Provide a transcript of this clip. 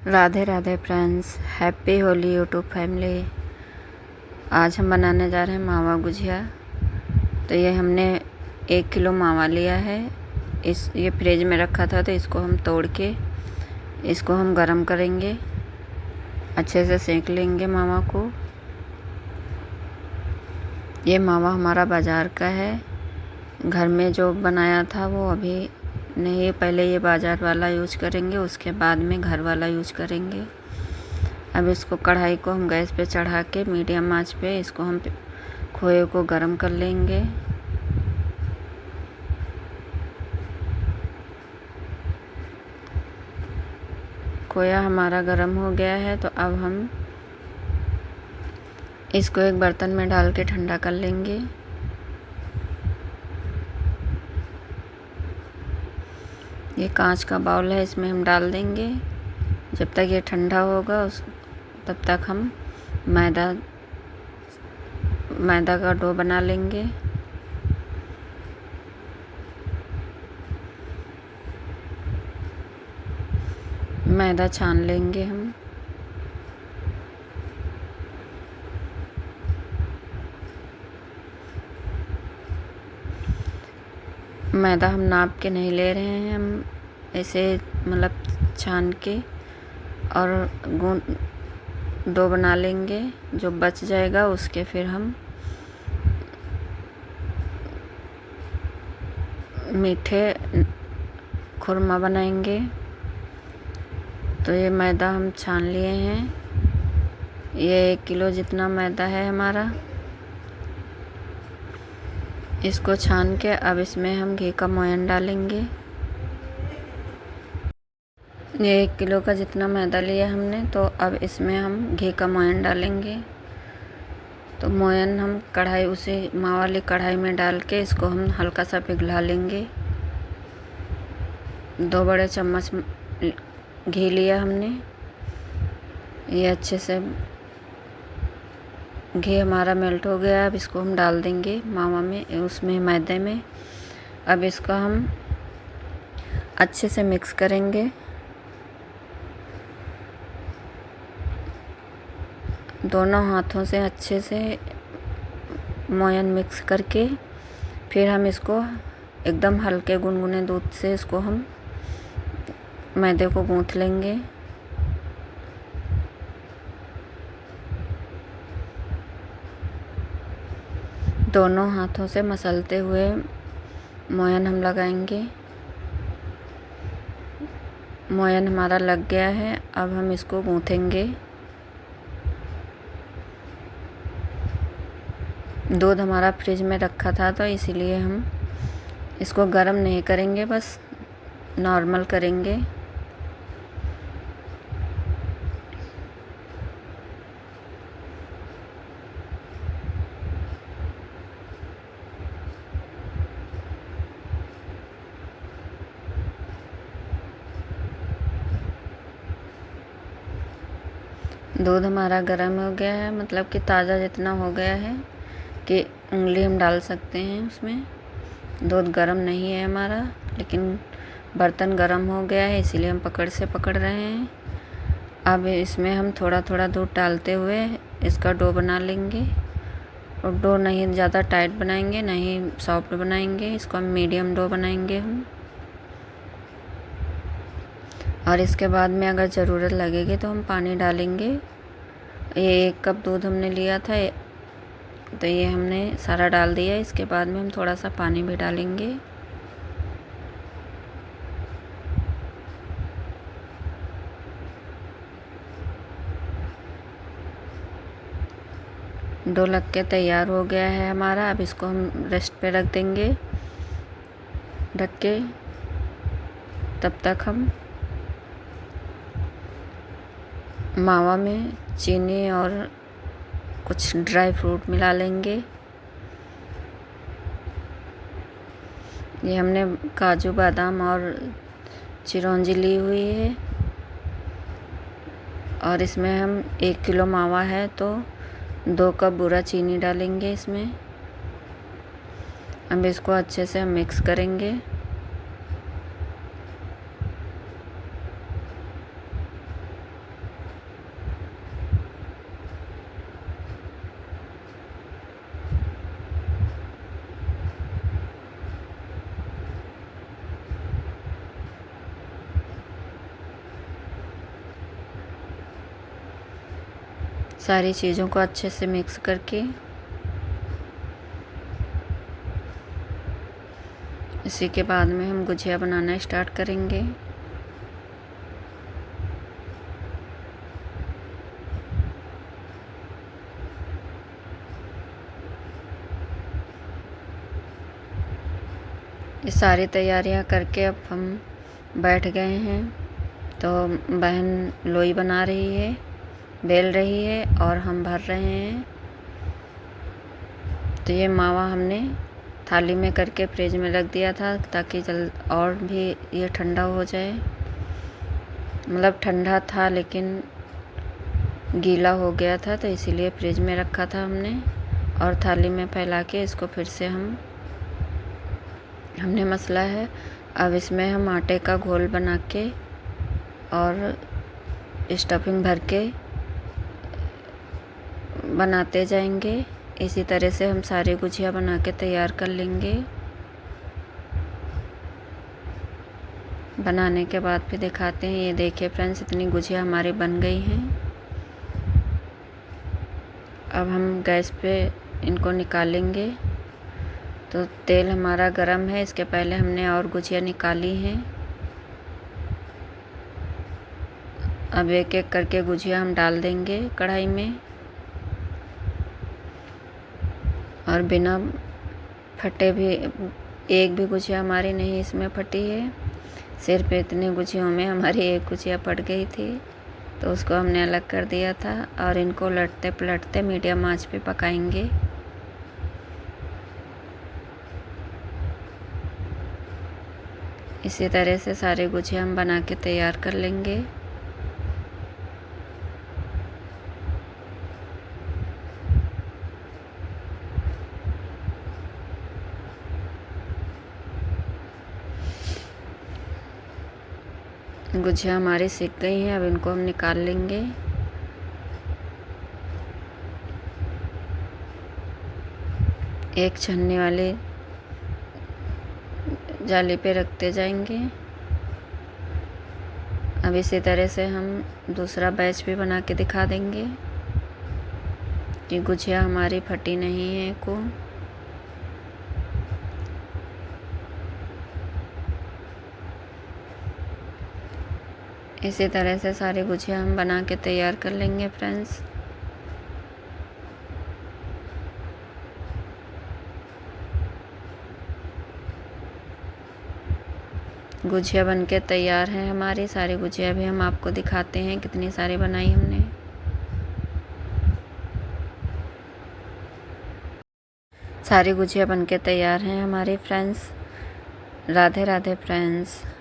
Radhe Radhe friends, happy Holi YouTube family. आज हम बनाने जा रहे हैं मावा गुजिया। तो ये हमने 1 किलो मावा लिया है। ये फ्रिज में रखा था, तो इसको हम तोड़ के इसको हम गरम करेंगे, अच्छे से सेक लेंगे मावा को। ये मावा हमारा बाज़ार का है, घर में जो बनाया था वो अभी नहीं, पहले ये बाज़ार वाला यूज करेंगे, उसके बाद में घर वाला यूज करेंगे। अब इसको कढ़ाई को हम गैस पे चढ़ा के मीडियम आंच पे इसको हम खोए को गरम कर लेंगे। खोया हमारा गरम हो गया है, तो अब हम इसको एक बर्तन में डाल के ठंडा कर लेंगे। ये कांच का बाउल है, इसमें हम डाल देंगे। जब तक ये ठंडा होगा तब तक हम मैदा का डो बना लेंगे। मैदा छान लेंगे हम। मैदा हम नाप के नहीं ले रहे हैं, हम ऐसे मतलब छान के और डो बना लेंगे। जो बच जाएगा उसके फिर हम मीठे खुरमा बनाएंगे। तो ये मैदा हम छान लिए हैं। ये 1 किलो जितना मैदा है हमारा। इसको छान के अब इसमें हम घी का मोयन डालेंगे। ये 1 किलो का जितना मैदा लिया हमने, तो अब इसमें हम घी का मोयन डालेंगे। तो मोयन हम उसी मावा वाली कढ़ाई में डाल के इसको हम हल्का सा पिघला लेंगे। 2 बड़े चम्मच घी लिया हमने। ये अच्छे से घी हमारा मेल्ट हो गया। अब इसको हम डाल देंगे मावा में, उसमें मैदे में। अब इसको हम अच्छे से मिक्स करेंगे। दोनों हाथों से अच्छे से मोयन मिक्स करके फिर हम इसको एकदम हल्के गुनगुने दूध से इसको हम मैदे को गूंथ लेंगे। दोनों हाथों से मसलते हुए मोयन हम लगाएंगे। मोयन हमारा लग गया है, अब हम इसको गूंथेंगे। दूध हमारा फ्रिज में रखा था, तो इसीलिए हम इसको गर्म नहीं करेंगे, बस नॉर्मल करेंगे। दूध हमारा गर्म हो गया है, मतलब कि ताज़ा जितना हो गया है कि उंगली हम डाल सकते हैं उसमें। दूध गर्म नहीं है हमारा, लेकिन बर्तन गर्म हो गया है, इसीलिए हम पकड़ से पकड़ रहे हैं। अब इसमें हम थोड़ा थोड़ा दूध डालते हुए इसका डो बना लेंगे। और डो नहीं ज़्यादा टाइट बनाएंगे, नहीं सॉफ्ट बनाएंगे, इसको हम मीडियम डो बनाएंगे हम। और इसके बाद में अगर ज़रूरत लगेगी तो हम पानी डालेंगे। ये 1 कप दूध हमने लिया था, तो ये हमने सारा डाल दिया। इसके बाद में हम थोड़ा सा पानी भी डालेंगे। डो लग के तैयार हो गया है हमारा। अब इसको हम रेस्ट पे रख देंगे ढक के। तब तक हम मावा में चीनी और कुछ ड्राई फ्रूट मिला लेंगे। ये हमने काजू बादाम और चिरौंजी ली हुई है। और इसमें हम 1 किलो मावा है, तो 2 कप बूरा चीनी डालेंगे इसमें। अब इसको अच्छे से हम मिक्स करेंगे। सारी चीज़ों को अच्छे से मिक्स करके इसी के बाद में हम गुजिया बनाना स्टार्ट करेंगे। ये सारी तैयारियां करके अब हम बैठ गए हैं। तो बहन लोई बना रही है, बेल रही है और हम भर रहे हैं। तो ये मावा हमने थाली में करके फ्रिज में रख दिया था ताकि जल्द और भी ये ठंडा हो जाए। मतलब ठंडा था लेकिन गीला हो गया था, तो इसीलिए फ्रिज में रखा था हमने। और थाली में फैला के इसको फिर से हमने मसला है। अब इसमें हम आटे का घोल बना के और स्टफिंग भर के बनाते जाएंगे। इसी तरह से हम सारी गुजिया बना के तैयार कर लेंगे। बनाने के बाद फिर दिखाते हैं। ये देखिए फ्रेंड्स, इतनी गुजिया हमारी बन गई हैं। अब हम गैस पे इनको निकालेंगे। तो तेल हमारा गरम है, इसके पहले हमने और गुजिया निकाली हैं। अब एक एक करके गुजिया हम डाल देंगे कढ़ाई में और बिना फटे भी एक भी गुजिया हमारी नहीं इसमें फटी है। सिर्फ इतने गुजियों में हमारी एक गुजिया फट गई थी, तो उसको हमने अलग कर दिया था। और इनको लटते पलटते मीडियम आंच पे पकाएंगे। इसी तरह से सारे गुजिया हम बना के तैयार कर लेंगे। गुजिया हमारी सिक गई हैं, अब इनको हम निकाल लेंगे। एक छन्नी वाली जाली पे रखते जाएंगे। अब इसी तरह से हम दूसरा बैच भी बना के दिखा देंगे कि गुजिया हमारी फटी नहीं है को। इसी तरह से सारी गुजिया हम बना के तैयार कर लेंगे फ्रेंड्स। गुजिया बन के तैयार है हमारी सारी गुजिया। भी हम आपको दिखाते हैं कितनी सारी बनाई हमने। सारी गुजिया बन के तैयार हैं हमारी फ्रेंड्स। राधे राधे फ्रेंड्स।